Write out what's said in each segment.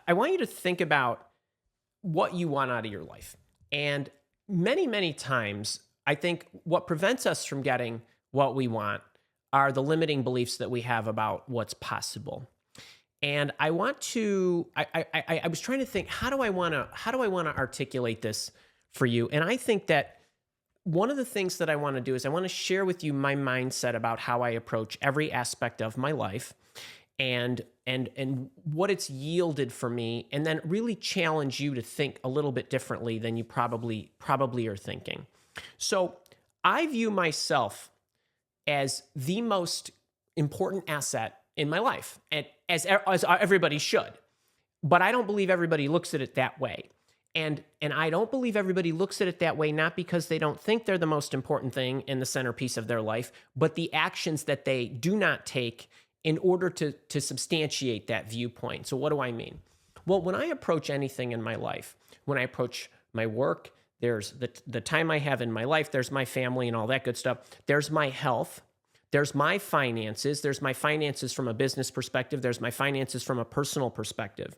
I want you to think about what you want out of your life. And many, many times, I think what prevents us from getting what we want are the limiting beliefs that we have about what's possible. And I want to, I was trying to think, how do I want to articulate this for you? And I think that one of the things that I want to do is I want to share with you my mindset about how I approach every aspect of my life and what it's yielded for me, and then really challenge you to think a little bit differently than you probably are thinking. So I view myself as the most important asset in my life, and as everybody should. But I don't believe everybody looks at it that way. And I don't believe everybody looks at it that way, not because they don't think they're the most important thing in the centerpiece of their life, but the actions that they do not take in order to substantiate that viewpoint. So what do I mean? Well, when I approach anything in my life, when I approach my work, there's the time I have in my life, there's my family and all that good stuff. There's my health. There's my finances. There's my finances from a business perspective. There's my finances from a personal perspective.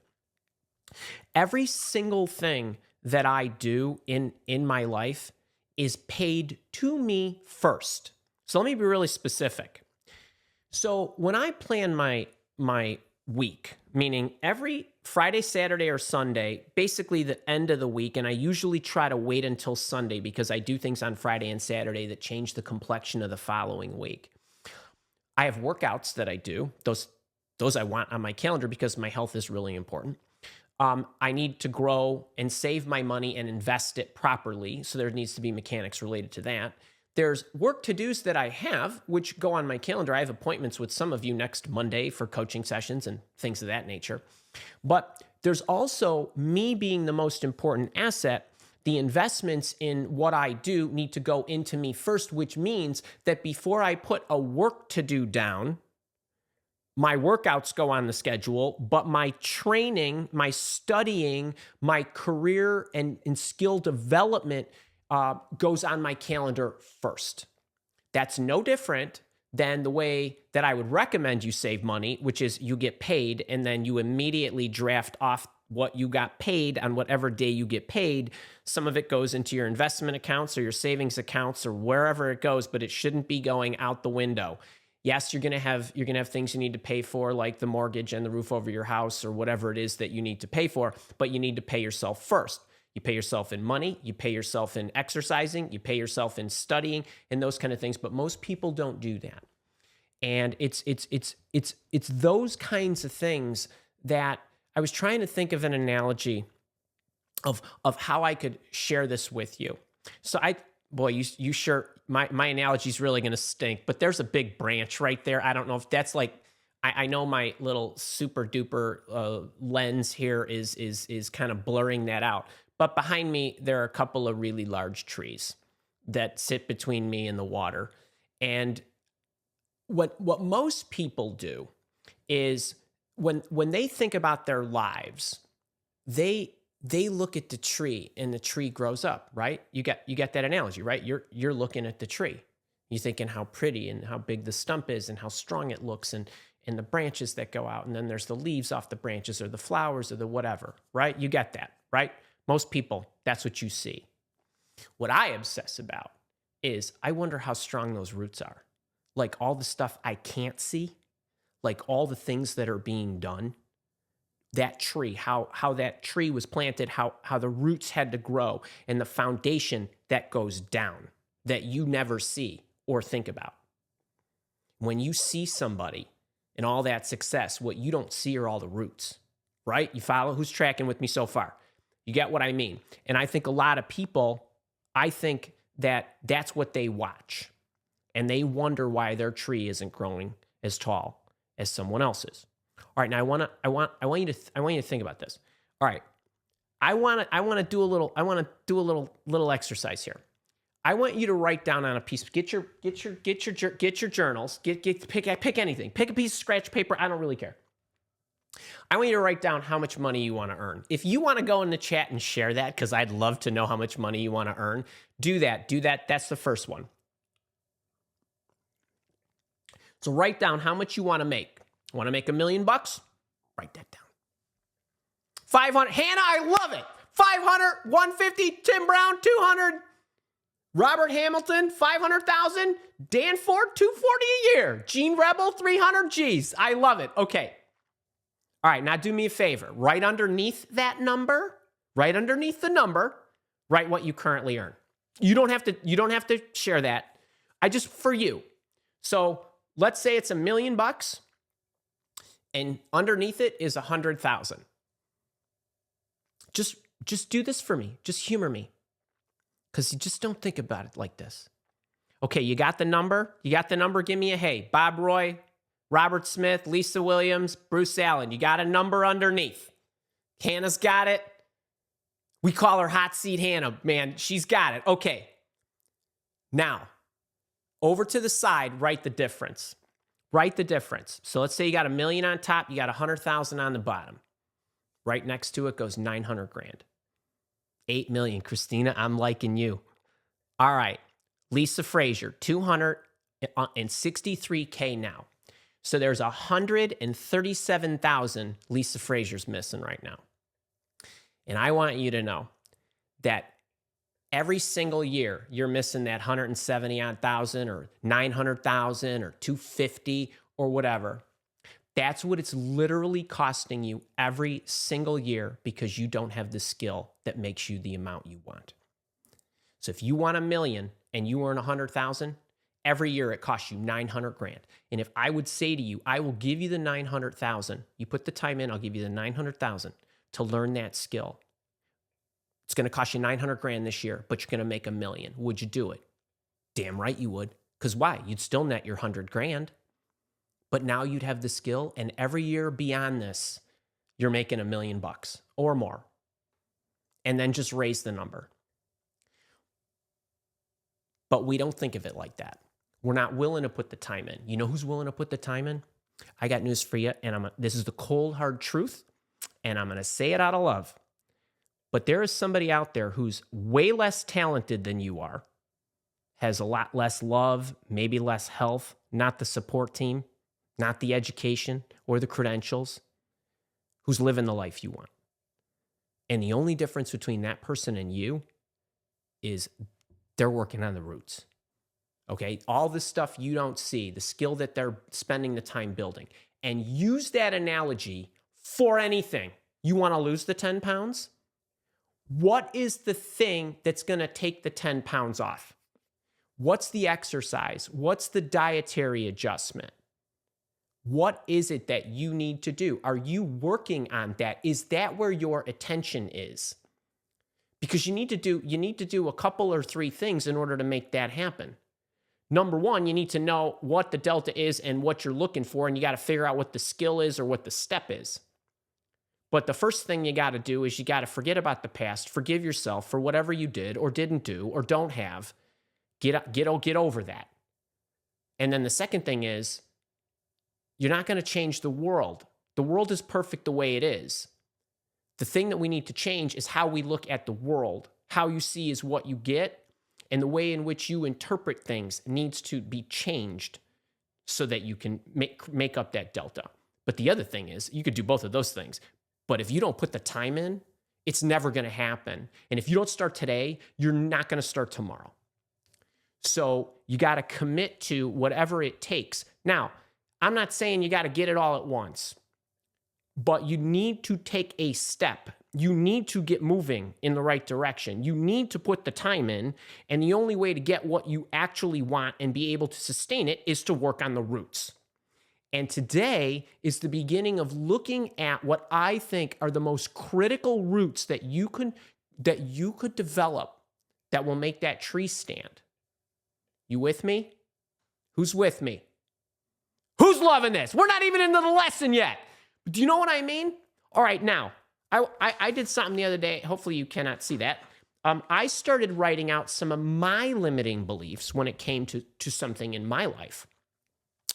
Every single thing that I do in my life is paid to me first. So let me be really specific. So when I plan my week, meaning every Friday, Saturday, or Sunday, basically the end of the week, and I usually try to wait until Sunday because I do things on Friday and Saturday that change the complexion of the following week. I have workouts that I do. Those I want on my calendar because my health is really important. I need to grow and save my money and invest it properly. So there needs to be mechanics related to that. There's work to-dos that I have, which go on my calendar. I have appointments with some of you next Monday for coaching sessions and things of that nature. But there's also me being the most important asset. The investments in what I do need to go into me first, which means that before I put a work to-do down, my workouts go on the schedule, but my training, my studying, my career and skill development goes on my calendar first. That's no different than the way that I would recommend you save money, which is you get paid and then you immediately draft off what you got paid on whatever day you get paid. Some of it goes into your investment accounts or your savings accounts or wherever it goes, but it shouldn't be going out the window. Yes, you're gonna have things you need to pay for, like the mortgage and the roof over your house or whatever it is that you need to pay for, but you need to pay yourself first. You pay yourself in money, you pay yourself in exercising, you pay yourself in studying and those kind of things, but most people don't do that. And it's those kinds of things that I was trying to think of an analogy of how I could share this with you. So you sure my analogy is really going to stink, but there's a big branch right there. I don't know if that's like, I know my little super duper lens here is kind of blurring that out. But behind me, there are a couple of really large trees that sit between me and the water. And what most people do is when they think about their lives, they look at the tree and the tree grows up, right? You get that analogy, right? You're looking at the tree. You're thinking how pretty and how big the stump is and how strong it looks and the branches that go out. And then there's the leaves off the branches or the flowers or the whatever, right? You get that, right? Most people, that's what you see. What I obsess about is I wonder how strong those roots are. Like all the stuff I can't see, like all the things that are being done. That tree, how that tree was planted, how the roots had to grow, and the foundation that goes down that you never see or think about. When you see somebody and all that success, what you don't see are all the roots, right? You follow? Who's tracking with me so far? You get what I mean? And I think a lot of people, I think that that's what they watch, and they wonder why their tree isn't growing as tall as someone else's. All right, now I want you to think about this. All right, I want to do a little exercise here. I want you to write down on a piece. Get your journals. Pick anything. Pick a piece of scratch paper. I don't really care. I want you to write down how much money you want to earn. If you want to go in the chat and share that, because I'd love to know how much money you want to earn, do that. That's the first one. So write down how much you want to make. Want to make $1 million? Write that down. 500. Hannah, I love it. 500, 150, Tim Brown, 200. Robert Hamilton, 500,000. Dan Ford, 240 a year. Gene Rebel, 300 G's. I love it. Okay. All right, now do me a favor. Right underneath that number, right underneath the number, write what you currently earn. You don't have to share that. I just for you. So let's say it's $1 million and underneath it is 100,000. Just do this for me. Just humor me. Because you just don't think about it like this. Okay, you got the number? You got the number? Give me a hey. Bob Roy, Robert Smith, Lisa Williams, Bruce Allen. You got a number underneath. Hannah's got it. We call her Hot Seat Hannah, man. She's got it. Okay. Now, over to the side, write the difference. Write the difference. So let's say you got $1 million on top, you got 100,000 on the bottom. Right next to it goes 900 grand. 8 million. Christina, I'm liking you. All right. Lisa Frazier, 263K now. So there's 137,000 Lisa Frazier's missing right now. And I want you to know that every single year you're missing that 170,000 or 900,000 or 250 or whatever. That's what it's literally costing you every single year because you don't have the skill that makes you the amount you want. So if you want $1 million and you earn 100,000, every year it costs you 900 grand. And if I would say to you, I will give you the 900,000, you put the time in, I'll give you the 900,000 to learn that skill. It's going to cost you 900 grand this year, but you're going to make $1 million. Would you do it? Damn right you would. Because why? You'd still net your 100 grand. But now you'd have the skill, and every year beyond this, you're making $1 million or more. And then just raise the number. But we don't think of it like that. We're not willing to put the time in. You know who's willing to put the time in? I got news for you, and this is the cold, hard truth, and I'm going to say it out of love. But there is somebody out there who's way less talented than you are, has a lot less love, maybe less health, not the support team, not the education or the credentials, who's living the life you want. And the only difference between that person and you is they're working on the roots. Okay? All the stuff you don't see, the skill that they're spending the time building. And use that analogy for anything. You want to lose the 10 pounds? What is the thing that's going to take the 10 pounds off? What's the exercise? What's the dietary adjustment? What is it that you need to do? Are you working on that? Is that where your attention is? Because you need to do a couple or three things in order to make that happen. Number one, you need to know what the delta is and what you're looking for, and you got to figure out what the skill is or what the step is. But the first thing you got to do is you got to forget about the past, forgive yourself for whatever you did or didn't do or don't have. Get over that. And then the second thing is, you're not going to change the world. The world is perfect the way it is. The thing that we need to change is how we look at the world. How you see is what you get, and the way in which you interpret things needs to be changed so that you can make up that delta. But the other thing is, you could do both of those things. But if you don't put the time in, it's never going to happen. And if you don't start today, you're not going to start tomorrow. So you got to commit to whatever it takes. Now, I'm not saying you got to get it all at once, but you need to take a step. You need to get moving in the right direction. You need to put the time in, and the only way to get what you actually want and be able to sustain it is to work on the roots. And today is the beginning of looking at what I think are the most critical roots that you could develop that will make that tree stand. You with me? Who's with me? Who's loving this? We're not even into the lesson yet. Do you know what I mean? All right, now, I did something the other day. Hopefully you cannot see that. I started writing out some of my limiting beliefs when it came to something in my life.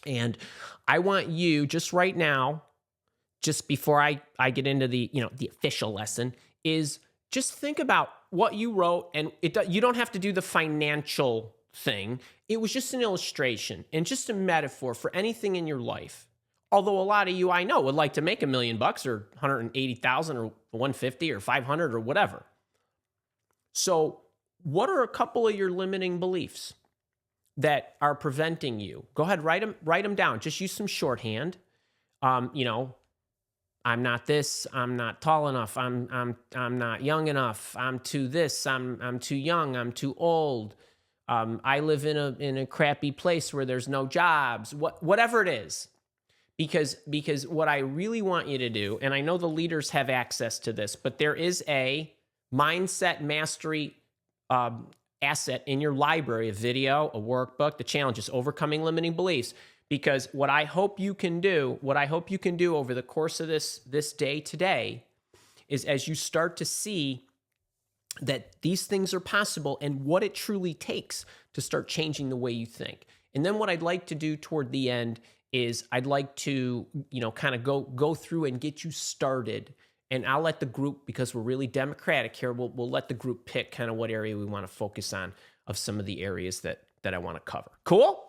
And I want you just right now, just before I get into the official lesson, is just think about what you wrote, and you don't have to do the financial thing. It was just an illustration and just a metaphor for anything in your life. Although a lot of you I know would like to make $1 million or 180,000 or 150 or 500 or whatever. So what are a couple of your limiting beliefs that are preventing you? Go ahead, write them down. Just use some shorthand. You know, I'm not this, I'm not tall enough, I'm not young enough, I'm too this, I'm too young, I'm too old. I live in a crappy place where there's no jobs. Whatever it is. Because what I really want you to do, and I know the leaders have access to this, but there is a mindset mastery asset in your library, a video, a workbook. The challenge is overcoming limiting beliefs. Because what I hope you can do over the course of this day today is, as you start to see that these things are possible and what it truly takes to start changing the way you think. And then what I'd like to do toward the end is I'd like to, kind of go through and get you started. And I'll let the group, because we're really democratic here, we'll let the group pick kind of what area we want to focus on of some of the areas that I want to cover. Cool?